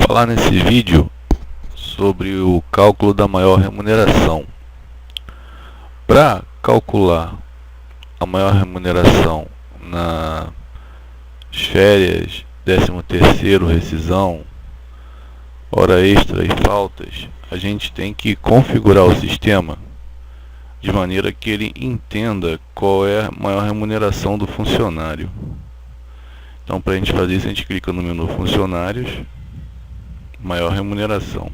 falar nesse vídeo sobre o cálculo da maior remuneração. Para calcular a maior remuneração nas férias, 13º, rescisão, hora extra e faltas, a gente tem que configurar o sistema de maneira que ele entenda qual é a maior remuneração do funcionário. Então, para a gente fazer isso, a gente clica no menu funcionários, maior remuneração.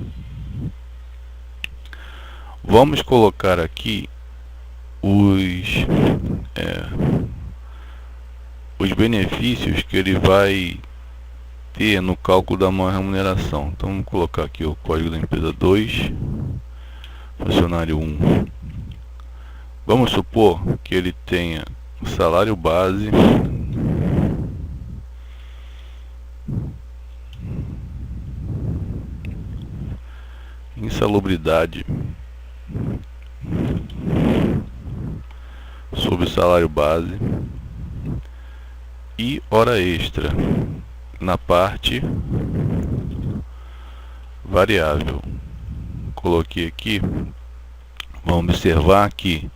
Vamos colocar aqui os benefícios que ele vai ter no cálculo da maior remuneração. Então vamos colocar aqui o código da empresa 2, funcionário 1. Vamos supor que ele tenha o salário base, insalubridade sobre o salário base e hora extra na parte variável. Coloquei aqui. Vamos observar que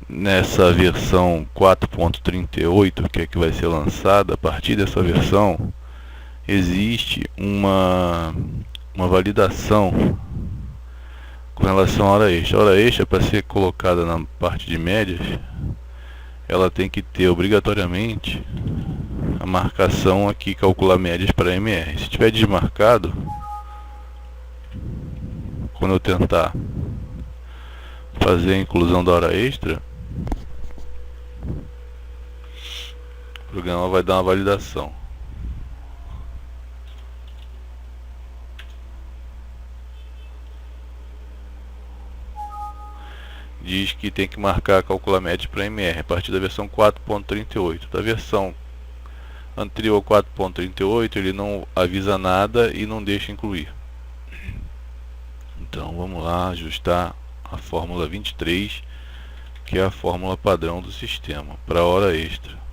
nessa versão 4.38, que é que vai ser lançada, a partir dessa versão existe uma validação com relação à hora extra. A hora extra, para ser colocada na parte de médias, ela tem que ter obrigatoriamente a marcação aqui, calcular médias para MR. Se tiver desmarcado, quando eu tentar fazer a inclusão da hora extra, o programa vai dar uma validação. Diz que tem que marcar calcular média para MR a partir da versão 4.38. Da versão anterior 4.38 ele não avisa nada e não deixa incluir. Então vamos lá ajustar a fórmula 23, que é a fórmula padrão do sistema para hora extra.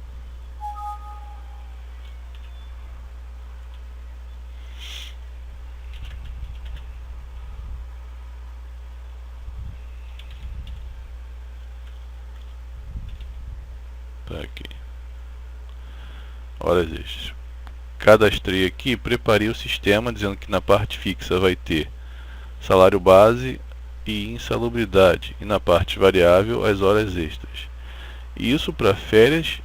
Tá aqui. Horas extras. Cadastrei aqui, preparei o sistema dizendo que na parte fixa vai ter salário base e insalubridade, e na parte variável as horas extras. Isso para férias,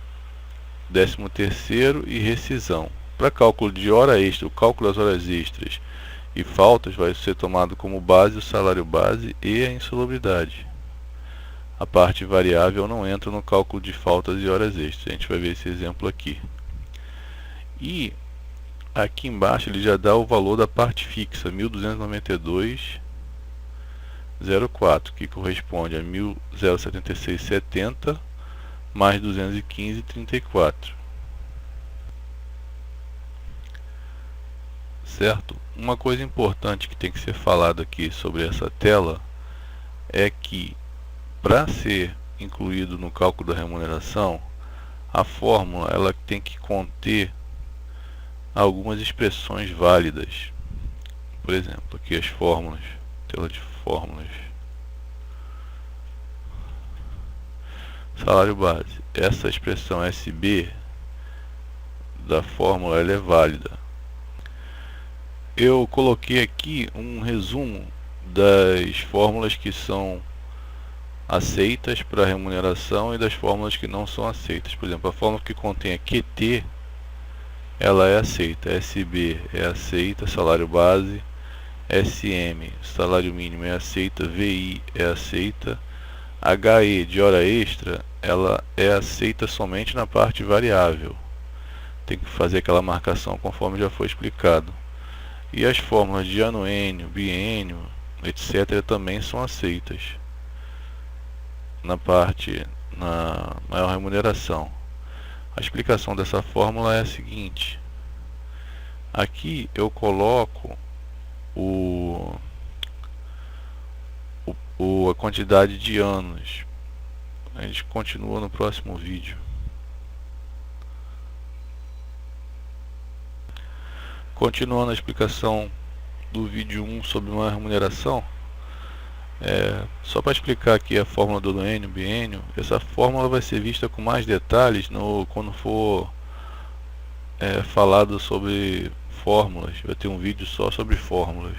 13º e rescisão. Para cálculo de hora extra, o cálculo das horas extras e faltas vai ser tomado como base o salário base e a insalubridade. A parte variável não entra no cálculo de faltas e horas extras. A gente vai ver esse exemplo aqui. E aqui embaixo ele já dá o valor da parte fixa, 1.292,04, que corresponde a 1.076,70 mais 215,34. Certo? Uma coisa importante que tem que ser falado aqui sobre essa tela é que, para ser incluído no cálculo da remuneração, a fórmula ela tem que conter algumas expressões válidas. Por exemplo, aqui as fórmulas, tela de fórmulas. Salário base. Essa expressão SB da fórmula ela é válida. Eu coloquei aqui um resumo das fórmulas que são aceitas para remuneração e das fórmulas que não são aceitas. Por exemplo, a fórmula que contém a QT, ela é aceita, SB é aceita, salário base, SM, salário mínimo é aceita, VI é aceita, HE de hora extra, ela é aceita somente na parte variável. Tem que fazer aquela marcação conforme já foi explicado. E as fórmulas de anuênio, biênio, etc. também são aceitas na maior remuneração. A explicação dessa fórmula é a seguinte: aqui eu coloco a quantidade de anos. A gente continua no próximo vídeo. Continuando a explicação do vídeo 1 sobre uma remuneração, só para explicar aqui a fórmula do duênio, biênio, essa fórmula vai ser vista com mais detalhes quando for falado sobre fórmulas. Vai ter um vídeo só sobre fórmulas.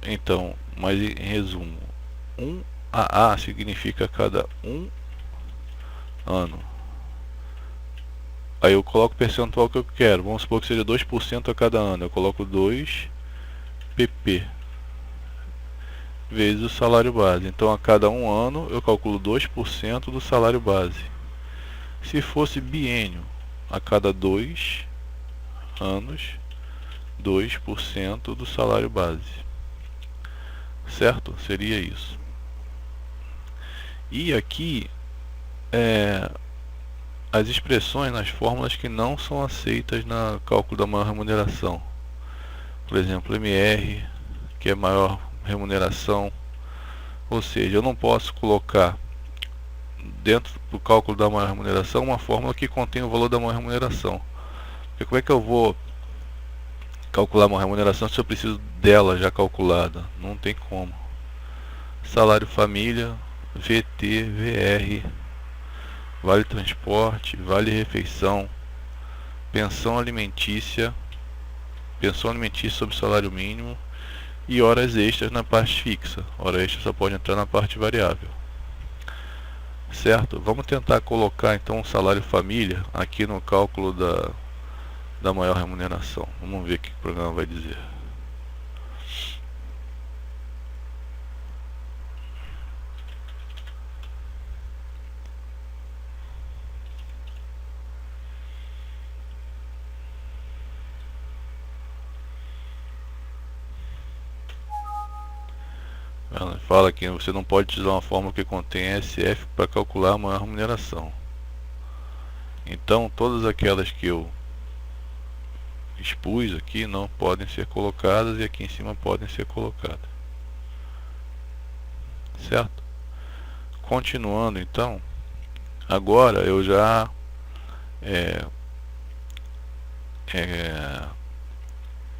Então, mas em resumo, 1 AA significa cada um ano. Aí eu coloco o percentual que eu quero. Vamos supor que seja 2% a cada ano. Eu coloco 2 pp vezes o salário base. Então a cada um ano eu calculo 2% do salário base. Se fosse biênio, a cada 2 anos, 2% do salário base. Certo? Seria isso. E aqui as expressões nas fórmulas que não são aceitas no cálculo da maior remuneração. Por exemplo, MR, que é maior remuneração. Ou seja, eu não posso colocar dentro do cálculo da maior remuneração uma fórmula que contém o valor da maior remuneração. Porque como é que eu vou calcular uma remuneração se eu preciso dela já calculada? Não tem como. Salário família, VT, VR, vale transporte, vale refeição, pensão alimentícia sobre salário mínimo e horas extras na parte fixa. Hora extra só pode entrar na parte variável. Certo? Vamos tentar colocar então o salário família aqui no cálculo da maior remuneração. Vamos ver o que o programa vai dizer. Ela fala que você não pode utilizar uma fórmula que contém SF para calcular a maior remuneração. Então todas aquelas que eu expus aqui não podem ser colocadas e aqui em cima podem ser colocadas. Certo? Continuando então, agora eu já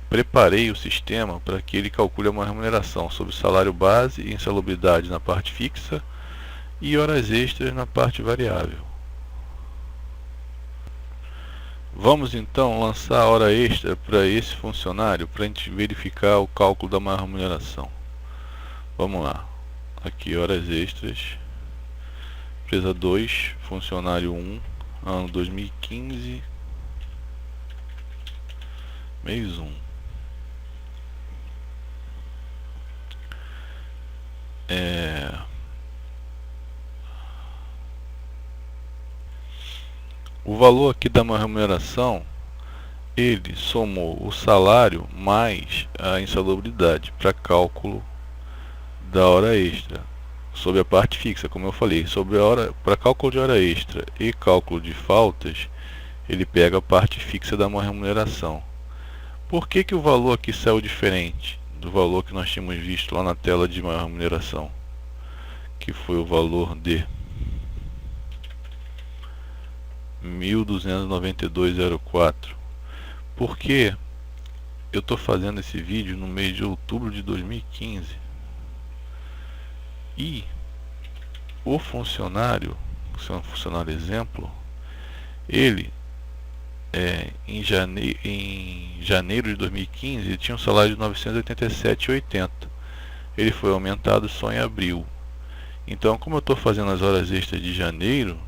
preparei o sistema para que ele calcule uma remuneração sobre salário base e insalubridade na parte fixa e horas extras na parte variável. Vamos então lançar a hora extra para esse funcionário para a gente verificar o cálculo da maior remuneração. Vamos lá. Aqui, horas extras. Empresa 2, funcionário 1, ano 2015, mês 1. O valor aqui da maior remuneração, ele somou o salário mais a insalubridade para cálculo da hora extra sobre a parte fixa, como eu falei. Sobre a hora, para cálculo de hora extra e cálculo de faltas, ele pega a parte fixa da maior remuneração. Por que o valor aqui saiu diferente do valor que nós tínhamos visto lá na tela de maior remuneração, que foi o valor de 1.292,04? Porque eu estou fazendo esse vídeo no mês de outubro de 2015 e o funcionário, se é um funcionário exemplo, ele em janeiro de 2015 ele tinha um salário de 987,80. Ele foi aumentado só em abril. Então, como eu estou fazendo as horas extras de janeiro,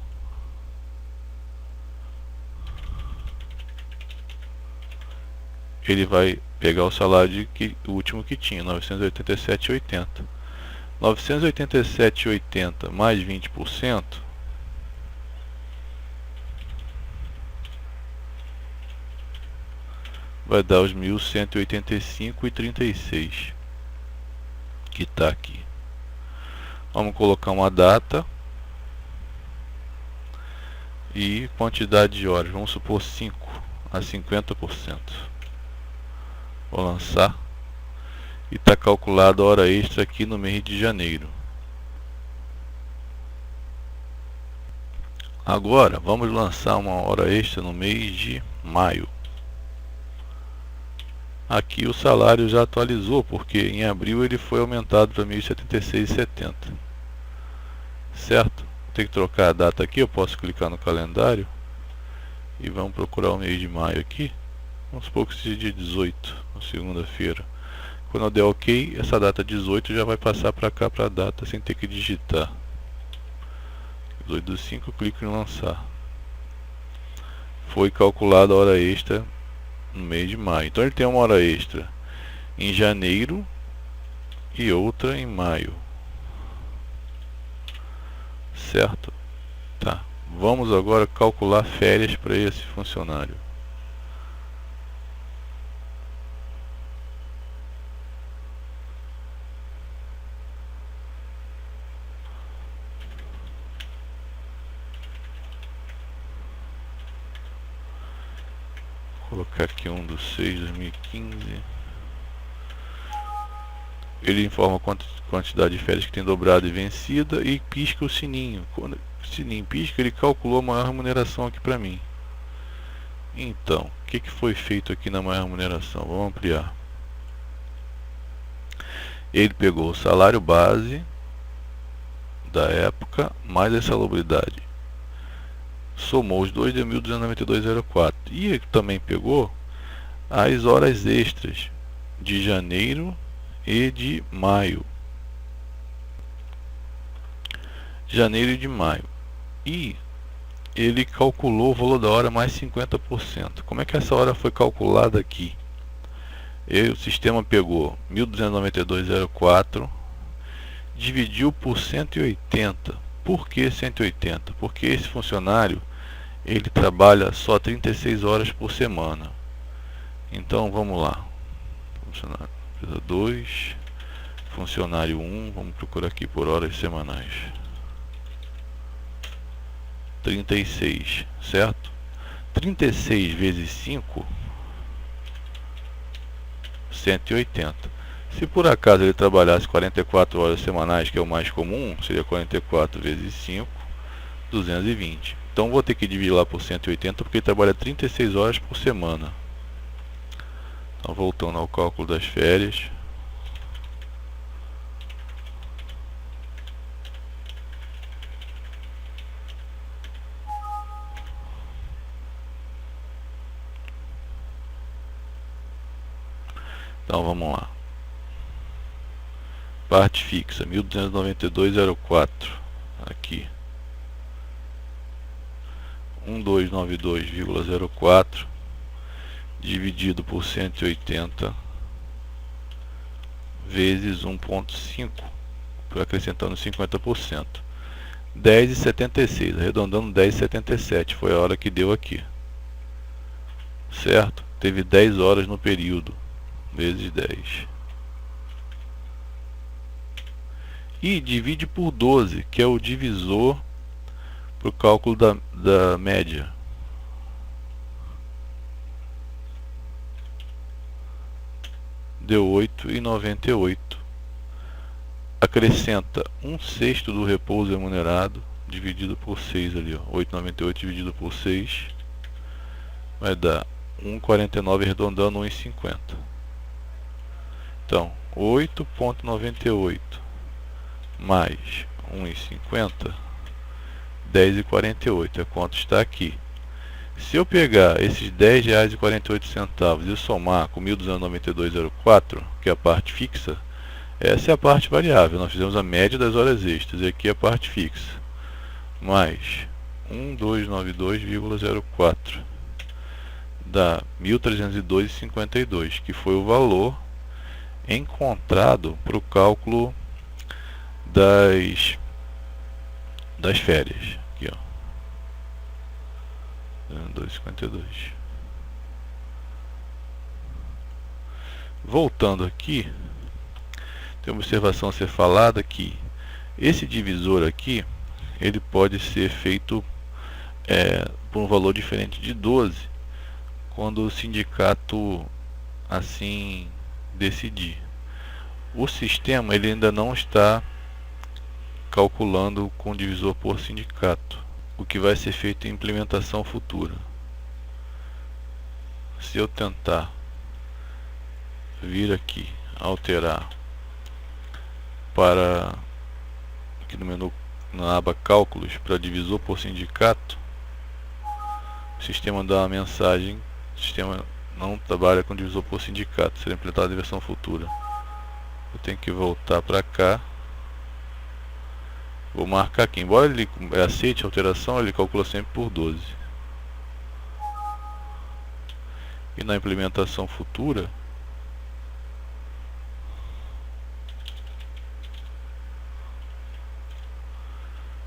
ele vai pegar o salário o último que tinha, 987,80. 987,80 mais 20% vai dar os 1.185,36 que está aqui. Vamos colocar uma data e quantidade de horas, vamos supor 5 a 50%. Vou lançar e está calculada a hora extra aqui no mês de janeiro. Agora vamos lançar uma hora extra no mês de maio. Aqui o salário já atualizou, porque em abril ele foi aumentado para 1.076,70. Certo? Tem que trocar a data aqui, eu posso clicar no calendário e vamos procurar o mês de maio aqui. Vamos supor que seja dia 18, segunda-feira. Quando eu der OK, essa data 18 já vai passar para cá, para a data, sem ter que digitar. 18/5, clico em lançar. Foi calculada a hora extra no mês de maio. Então ele tem uma hora extra em janeiro e outra em maio. Certo? Tá. Vamos agora calcular férias para esse funcionário. Vou colocar aqui 1/6/2015. Ele informa a quantidade de férias que tem dobrado e vencida e pisca o sininho. Quando o sininho pisca, ele calculou a maior remuneração aqui para mim. Então, o que foi feito aqui na maior remuneração? Vamos ampliar. Ele pegou o salário base da época mais a insalubridade. Somou os dois, deu 1.292,04. E ele também pegou as horas extras de janeiro e de maio. Janeiro e de maio. E ele calculou o valor da hora mais 50%. Como é que essa hora foi calculada aqui? O sistema pegou 1.292,04, dividiu por 180. Por que 180? Porque esse funcionário ele trabalha só 36 horas por semana. Então vamos lá. Funcionário 2, funcionário 1, vamos procurar aqui por horas semanais. 36, certo? 36 vezes 5, 180. Se por acaso ele trabalhasse 44 horas semanais, que é o mais comum, seria 44 vezes 5, 220. Então vou ter que dividir lá por 180 porque ele trabalha 36 horas por semana. Então voltando ao cálculo das férias. Então vamos lá. Parte fixa 1.292,04 aqui. 1292,04 dividido por 180 vezes 1,5, acrescentando 50%. 10,76, arredondando 10,77 foi a hora que deu aqui. Certo? Teve 10 horas no período, vezes 10. E divide por 12, que é o divisor para o cálculo da média. Deu 8,98. Acrescenta 1/6 do repouso remunerado, dividido por 6 ali, ó. 8,98 dividido por 6 vai dar 1,49, arredondando 1,50. Então, 8,98 mais 1,50, 10,48 é quanto está aqui. Se eu pegar esses R$10,48 e somar com 1.292,04, que é a parte fixa, essa é a parte variável. Nós fizemos a média das horas extras e aqui é a parte fixa. Mais 1.292,04 dá 1.302,52, que foi o valor encontrado para o cálculo das férias. Aqui, ó. 2,52. Voltando aqui, tem uma observação a ser falada que esse divisor aqui, ele pode ser feito por um valor diferente de 12, quando o sindicato assim decidir. O sistema ele ainda não está calculando com divisor por sindicato, o que vai ser feito em implementação futura. Se eu tentar vir aqui, alterar para aqui no menu, na aba cálculos, para divisor por sindicato, o sistema dá uma mensagem: o sistema não trabalha com divisor por sindicato, será implementado em versão futura. Eu tenho que voltar para cá, vou marcar aqui, embora ele aceite a alteração, ele calcula sempre por 12. E na implementação futura,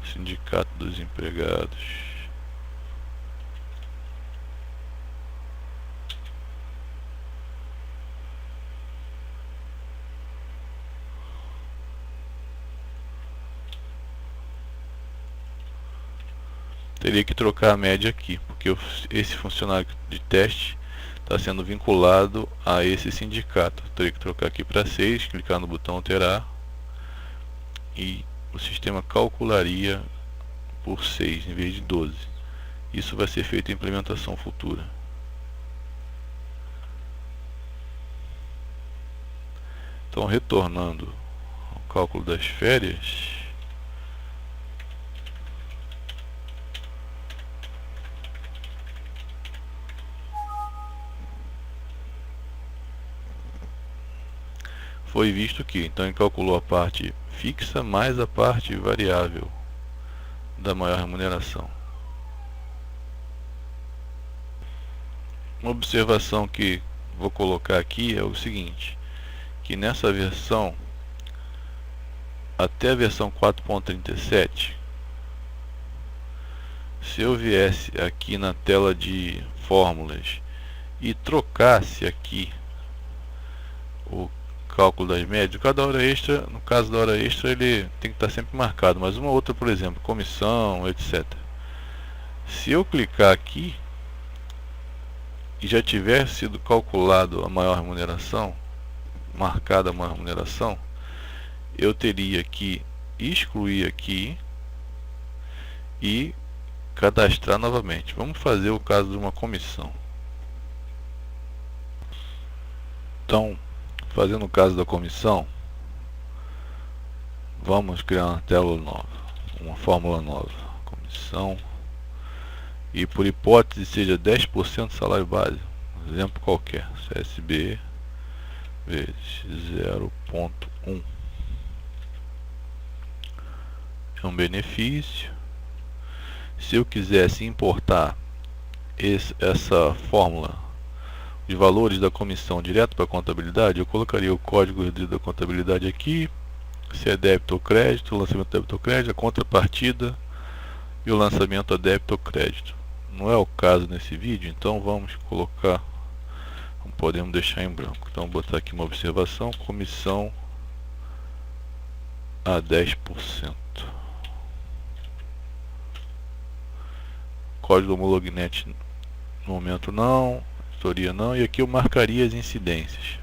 Sindicato dos Empregados, teria que trocar a média aqui, porque esse funcionário de teste está sendo vinculado a esse sindicato. Teria que trocar aqui para 6, clicar no botão alterar, e o sistema calcularia por 6 em vez de 12. Isso vai ser feito em implementação futura. Então, retornando ao cálculo das férias, foi visto que então ele calculou a parte fixa mais a parte variável da maior remuneração. Uma observação que vou colocar aqui é o seguinte, que nessa versão, até a versão 4.37, se eu viesse aqui na tela de fórmulas e trocasse aqui o cálculo das médias, cada hora extra, no caso da hora extra, ele tem que estar sempre marcado, mas uma outra, por exemplo, comissão, etc. Se eu clicar aqui e já tiver sido calculado a maior remuneração, marcada a maior remuneração, eu teria que excluir aqui e cadastrar novamente. Vamos fazer o caso de uma comissão. Então, fazendo o caso da comissão, vamos criar uma tela nova, uma fórmula nova, comissão, e por hipótese seja 10% do salário base, um exemplo qualquer, CSB vezes 0,1 é um benefício. Se eu quisesse importar essa fórmula de valores da comissão direto para a contabilidade, eu colocaria o código da contabilidade aqui, se é débito ou crédito, o lançamento débito ou crédito, a contrapartida e o lançamento a débito ou crédito. Não é o caso nesse vídeo, então vamos colocar, não podemos deixar em branco. Então vou botar aqui uma observação: comissão a 10%. Código homolognet no momento não, história não, e aqui eu marcaria as incidências.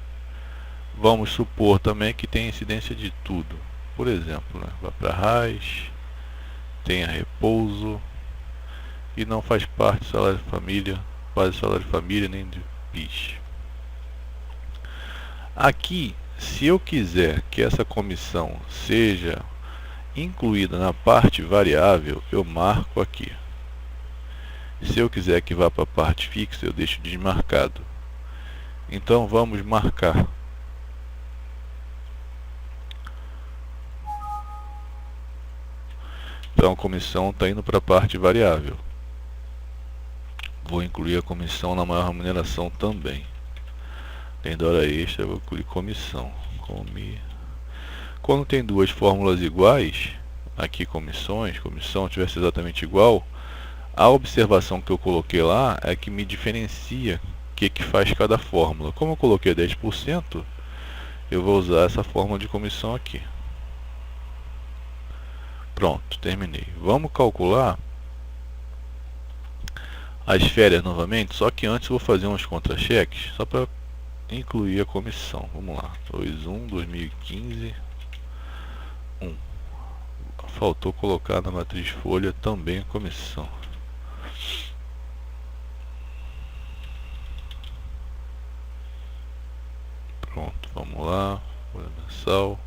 Vamos supor também que tem incidência de tudo, por exemplo, né? Vai para RAIS, tenha repouso e não faz parte do salário de família, base de salário de família nem de PIS. Aqui, se eu quiser que essa comissão seja incluída na parte variável, eu marco aqui. Se eu quiser que vá para a parte fixa, eu deixo desmarcado. Então vamos marcar. Então a comissão está indo para a parte variável. Vou incluir a comissão na maior remuneração também. Além da hora extra, eu vou incluir comissão. Quando tem duas fórmulas iguais, aqui comissões, comissão tivesse exatamente igual, a observação que eu coloquei lá é que me diferencia o que faz cada fórmula. Como eu coloquei 10%, eu vou usar essa fórmula de comissão aqui. Pronto, terminei. Vamos calcular as férias novamente, só que antes eu vou fazer uns contra-cheques, só para incluir a comissão. Vamos lá, 2/1/2015, 1. Faltou colocar na matriz folha também a comissão. Pronto, vamos lá. Folha mensal.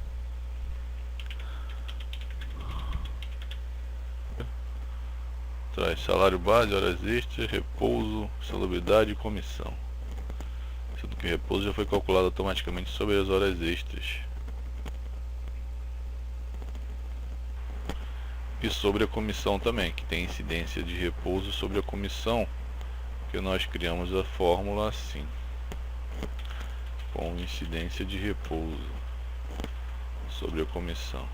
Traz salário base, horas extras, repouso, salubridade e comissão. Sendo que o repouso já foi calculado automaticamente sobre as horas extras. E sobre a comissão também, que tem incidência de repouso sobre a comissão, que nós criamos a fórmula assim, com incidência de repouso sobre a comissão.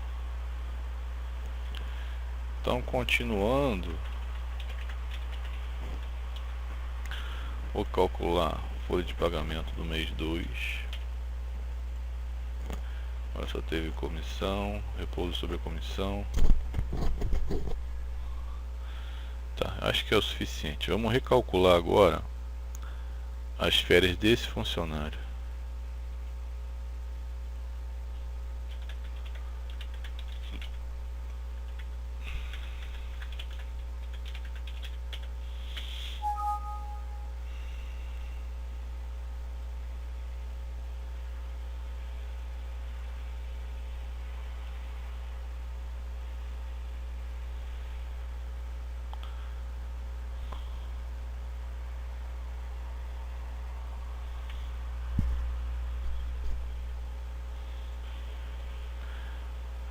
Então, continuando, vou calcular a folha de pagamento do mês 2. Agora só teve comissão, repouso sobre a comissão. Tá, acho que é o suficiente. Vamos recalcular agora as férias desse funcionário.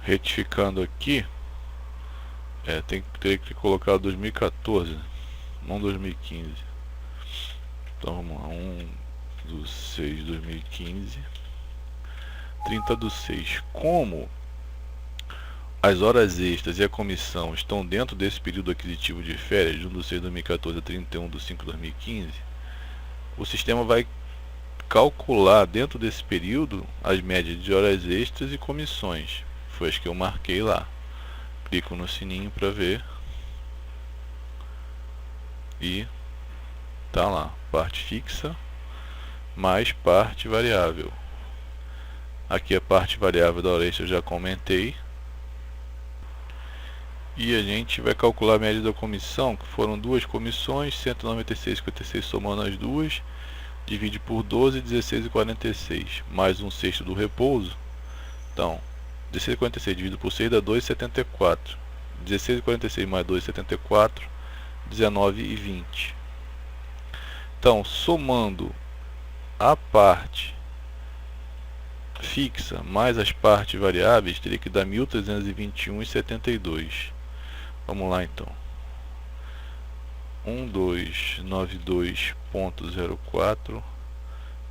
Retificando aqui, teria que colocar 2014, não 2015. Então vamos lá, 1/6/2015, 30/6. Como as horas extras e a comissão estão dentro desse período aquisitivo de férias, de 1/6/2014 a 31/5/2015, o sistema vai calcular dentro desse período as médias de horas extras e comissões. Foi as que eu marquei lá. Clico no sininho para ver. E tá lá, parte fixa mais parte variável. Aqui a parte variável da hora extra eu já comentei. E a gente vai calcular a média da comissão, que foram duas comissões, 196,56 somando as duas, divide por 12, 16,46, mais 1/6 do repouso. Então, 16,46 dividido por 6 dá 2,74. 16,46 mais 2,74, 19,20. Então, somando a parte fixa mais as partes variáveis, teria que dar 1.321,72. Vamos lá então. 1292.04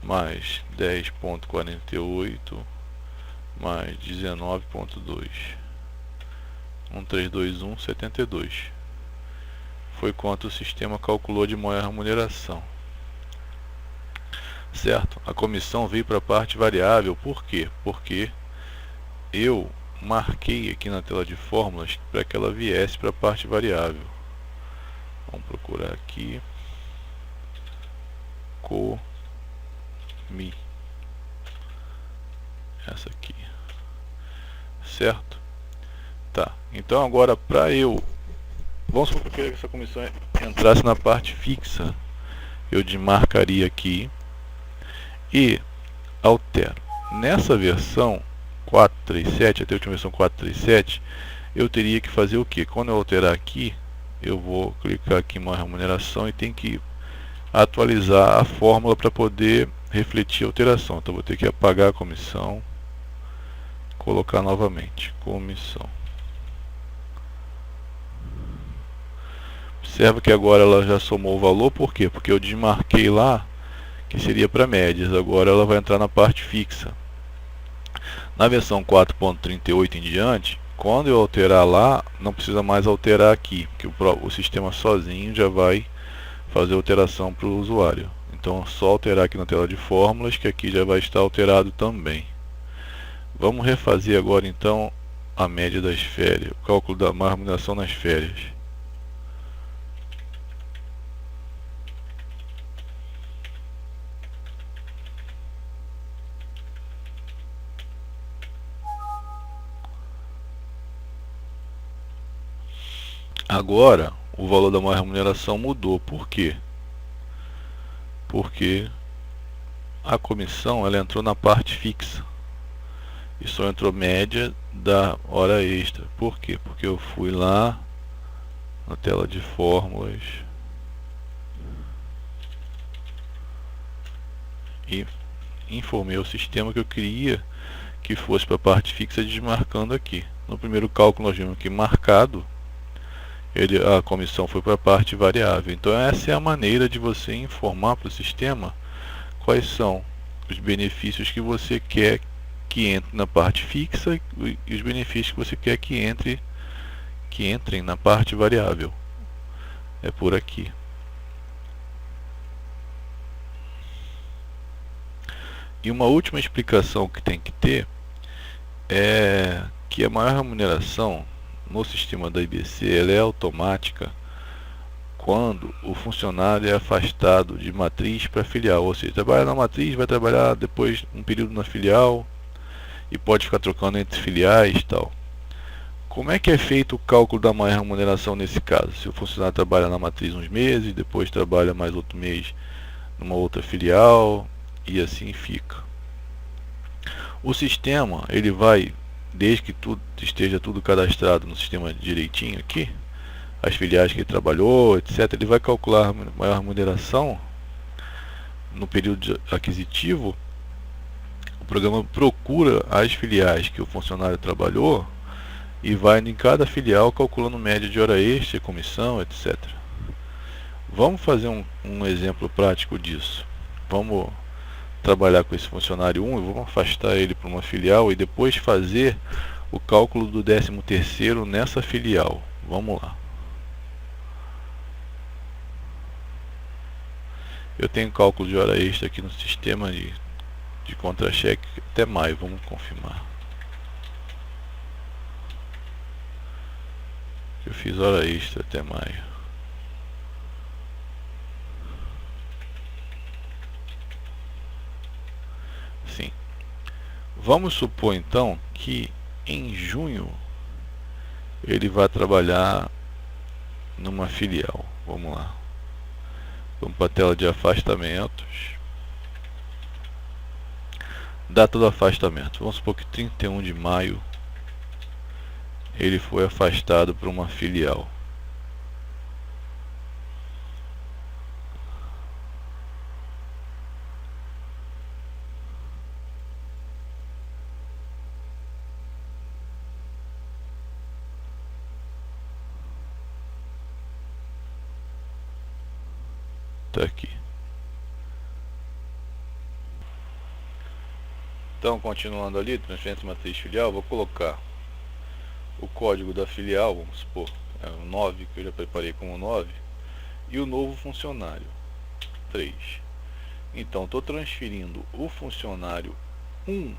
mais 10.48 mais 19.2. 1321,72. Foi quanto o sistema calculou de maior remuneração. Certo? A comissão veio para a parte variável. Por quê? Porque eu marquei aqui na tela de fórmulas para que ela viesse para a parte variável. Vamos procurar aqui. Comi. Essa aqui. Certo? Tá. Então agora para eu... Vamos supor que eu queria que essa comissão entrasse na parte fixa. Eu desmarcaria aqui. E altero. Nessa versão 437, até a última versão 437, eu teria que fazer o que? Quando eu alterar aqui, eu vou clicar aqui em maior remuneração e tem que atualizar a fórmula para poder refletir a alteração. Então vou ter que apagar a comissão, colocar novamente comissão. Observa que agora ela já somou o valor. Por quê? Porque eu desmarquei lá que seria para médias. Agora ela vai entrar na parte fixa. Na versão 4.38 em diante, quando eu alterar lá, não precisa mais alterar aqui, porque o sistema sozinho já vai fazer a alteração para o usuário. Então é só alterar aqui na tela de fórmulas, que aqui já vai estar alterado também. Vamos refazer agora então a média das férias, o cálculo da remuneração nas férias. Agora, o valor da maior remuneração mudou. Por quê? Porque a comissão ela entrou na parte fixa e só entrou média da hora extra. Por quê? Porque eu fui lá na tela de fórmulas e informei o sistema que eu queria que fosse para a parte fixa, desmarcando aqui. No primeiro cálculo nós vimos que marcado a comissão foi para a parte variável. Então essa é a maneira de você informar para o sistema quais são os benefícios que você quer que entre na parte fixa e os benefícios que você quer que entrem na parte variável. É por aqui. E uma última explicação que tem que ter é que a maior remuneração no sistema da IBC ela é automática quando o funcionário é afastado de matriz para filial, ou seja, trabalha na matriz, vai trabalhar depois um período na filial e pode ficar trocando entre filiais e tal. Como é que é feito o cálculo da maior remuneração nesse caso? Se o funcionário trabalha na matriz uns meses, depois trabalha mais outro mês numa outra filial e assim fica. O sistema, ele vai, desde que tudo esteja tudo cadastrado no sistema direitinho aqui, as filiais que ele trabalhou, etc., ele vai calcular a maior remuneração no período aquisitivo. O programa procura as filiais que o funcionário trabalhou e vai em cada filial calculando média de hora extra, comissão, etc. Vamos fazer um exemplo prático disso. Vamos trabalhar com esse funcionário 1 e vamos afastar ele para uma filial e depois fazer o cálculo do 13º nessa filial. Vamos lá. Eu tenho cálculo de hora extra aqui no sistema de contra-cheque até maio. Vamos confirmar. Eu fiz hora extra até maio. Sim. Vamos supor então que em junho ele vai trabalhar numa filial. Vamos lá. Vamos para a tela de afastamentos. Data do afastamento. Vamos supor que 31 de maio ele foi afastado para uma filial. Tá aqui. Então, continuando ali, transferência matriz filial, vou colocar o código da filial, vamos supor, é o 9, que eu já preparei como 9, e o novo funcionário, 3. Então, estou transferindo o funcionário 1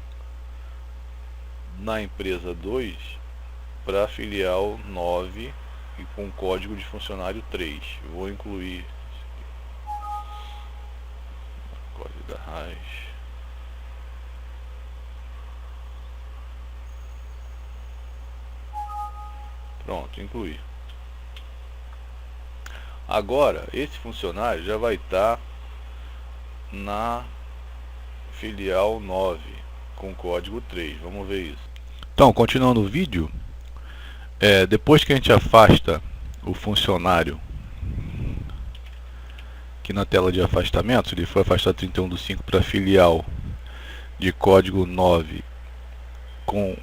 na empresa 2 para a filial 9 e com o código de funcionário 3. Eu vou incluir o código da raiz. Pronto, incluir. Agora, esse funcionário já vai estar na filial 9 com código 3. Vamos ver isso. Então, continuando o vídeo, depois que a gente afasta o funcionário aqui na tela de afastamento, ele foi afastado 31/5 para a filial de código 9 com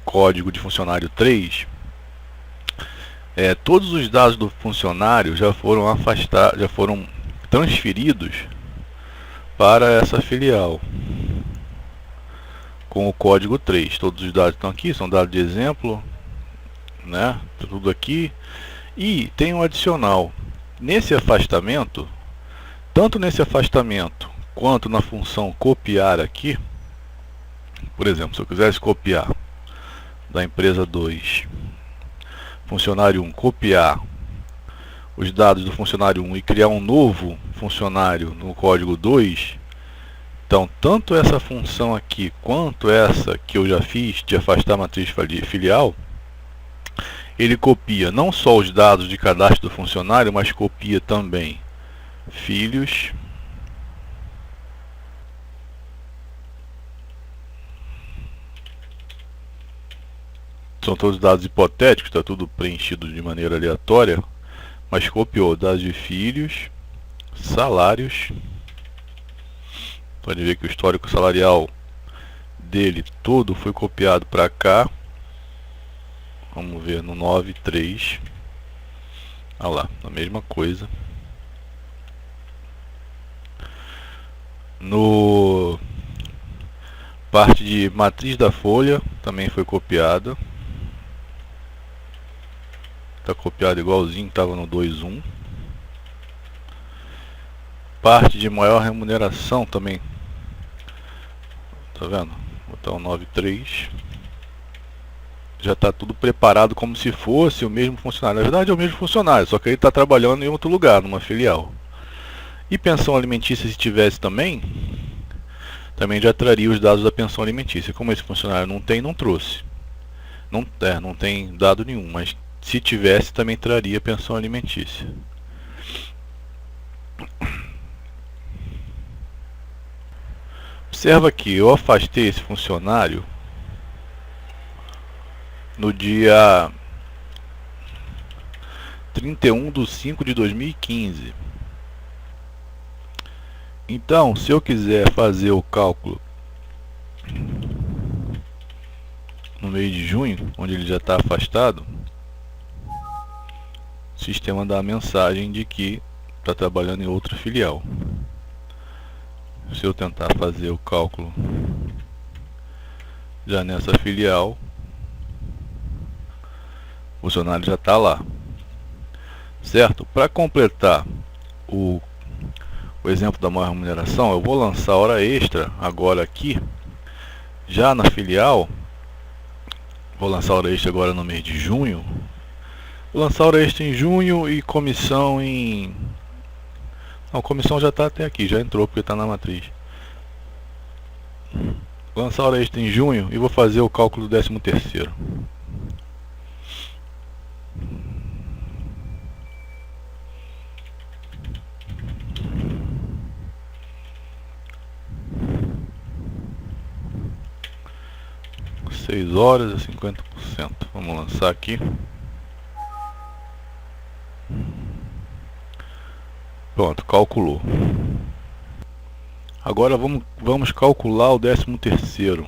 código de funcionário 3, todos os dados do funcionário já foram afastados, já foram transferidos para essa filial com o código 3. Todos os dados estão aqui, são dados de exemplo, né? Tudo aqui. E tem um adicional. Nesse afastamento, tanto nesse afastamento quanto na função copiar aqui, por exemplo, se eu quisesse copiar da empresa 2, funcionário 1, copiar os dados do funcionário 1 e criar um novo funcionário no código 2, então tanto essa função aqui quanto essa que eu já fiz de afastar a matriz filial, ele copia não só os dados de cadastro do funcionário, mas copia também filhos São todos dados hipotéticos, está tudo preenchido de maneira aleatória, mas copiou dados de filhos, salários. Pode ver que o histórico salarial dele todo foi copiado para cá. Vamos ver no 9.3. Olha lá, a mesma coisa. No parte de matriz da folha também foi copiada. Está copiado igualzinho que estava no 2.1. Parte de maior remuneração também. Tá vendo? Vou botar o 9.3. Já está tudo preparado como se fosse o mesmo funcionário. Na verdade é o mesmo funcionário, só que ele está trabalhando em outro lugar, numa filial. E pensão alimentícia, se tivesse também já traria os dados da pensão alimentícia. Como esse funcionário não tem, não trouxe. Não tem dado nenhum, mas se tivesse também traria pensão alimentícia. Observa que eu afastei esse funcionário no dia 31/5/2015. Então, se eu quiser fazer o cálculo no mês de junho, onde ele já está afastado, o sistema dá a mensagem de que está trabalhando em outra filial. Se eu tentar fazer o cálculo já nessa filial, o funcionário já está lá, certo? Para completar o exemplo da maior remuneração, eu vou lançar hora extra agora aqui, já na filial. Vou lançar hora extra agora no mês de junho. Vou lançar hora extra em junho e comissão em... Não, comissão já está até aqui, já entrou porque está na matriz. Vou lançar hora extra em junho e vou fazer o cálculo do 13º. $6 a 50%. Vamos lançar aqui. Pronto, calculou. Agora vamos calcular o 13º.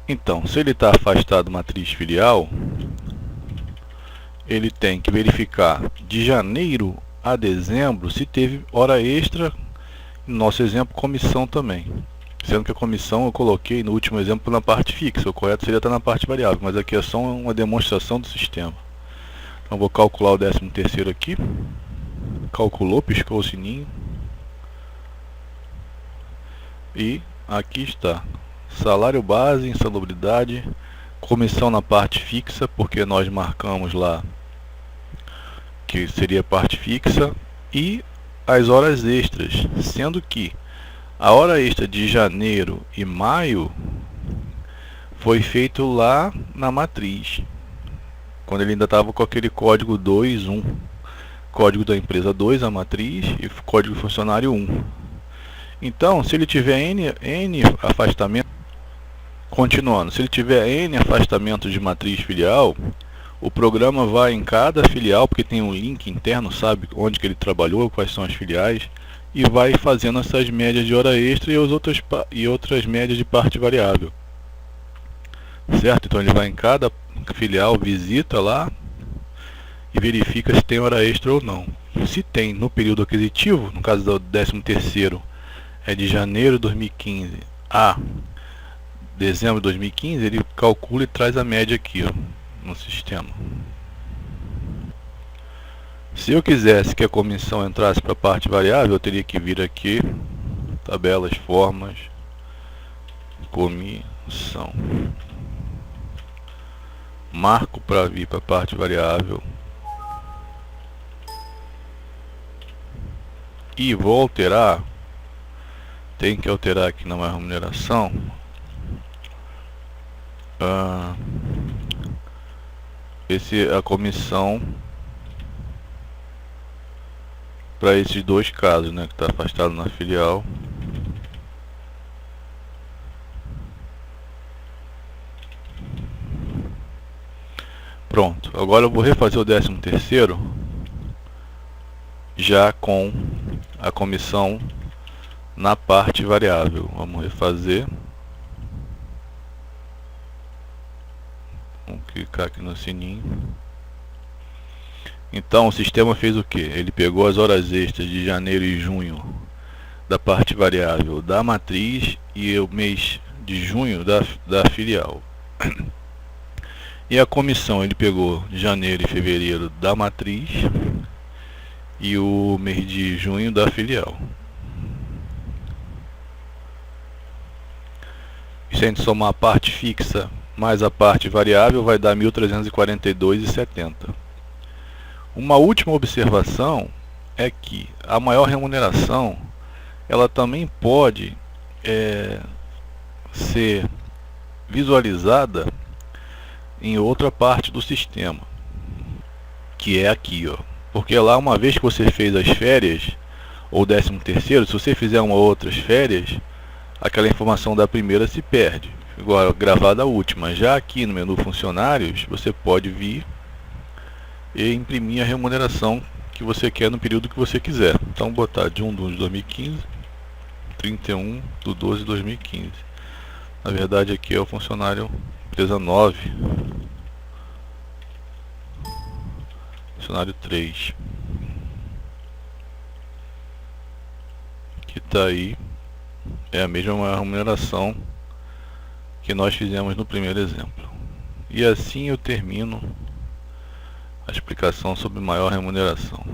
Então, se ele está afastado matriz filial, ele tem que verificar de janeiro a dezembro se teve hora extra. No nosso exemplo, comissão também. Sendo que a comissão eu coloquei no último exemplo na parte fixa. O correto seria estar na parte variável, mas aqui é só uma demonstração do sistema. Então vou calcular o 13º aqui. Calculou, piscou o sininho. E aqui está. Salário base, insalubridade, comissão na parte fixa, porque nós marcamos lá que seria parte fixa, e as horas extras, sendo que a hora extra de janeiro e maio foi feito lá na matriz, quando ele ainda estava com aquele código 2.1, código da empresa 2, a matriz, e código funcionário 1. Então, se ele tiver N afastamento, continuando, se ele tiver N afastamento de matriz filial, o programa vai em cada filial, porque tem um link interno, sabe onde que ele trabalhou, quais são as filiais, e vai fazendo essas médias de hora extra e outras médias de parte variável. Certo? Então ele vai em cada filial, visita lá e verifica se tem hora extra ou não. Se tem no período aquisitivo, no caso do 13º, é de janeiro de 2015 a dezembro de 2015, ele calcula e traz a média aqui, ó, no sistema. Se eu quisesse que a comissão entrasse para a parte variável, eu teria que vir aqui, tabelas, formas, comissão. Marco para vir para a parte variável. E vou alterar. Tem que alterar aqui na maior remuneração. A comissão para esses dois casos, né, que está afastado na filial. Pronto, agora eu vou refazer o 13º já com a comissão na parte variável. Vamos refazer. Vamos clicar aqui no sininho. Então o sistema fez o que? Ele pegou as horas extras de janeiro e junho da parte variável da matriz e o mês de junho da filial. E a comissão ele pegou janeiro e fevereiro da matriz e o mês de junho da filial. E se a gente somar a parte fixa mais a parte variável, vai dar 1.342,70. Uma última observação é que a maior remuneração ela também pode ser visualizada em outra parte do sistema, que é aqui, ó. Porque lá, uma vez que você fez as férias ou 13º, se você fizer uma outras férias, aquela informação da primeira se perde, agora gravada a última. Já aqui no menu funcionários, você pode vir e imprimir a remuneração que você quer no período que você quiser. Então botar de 1/1 de 2015, 31/12 de 2015. Na verdade aqui é o funcionário empresa 9, funcionário 3, que está aí, é a mesma remuneração que nós fizemos no primeiro exemplo. E assim eu termino a explicação sobre maior remuneração.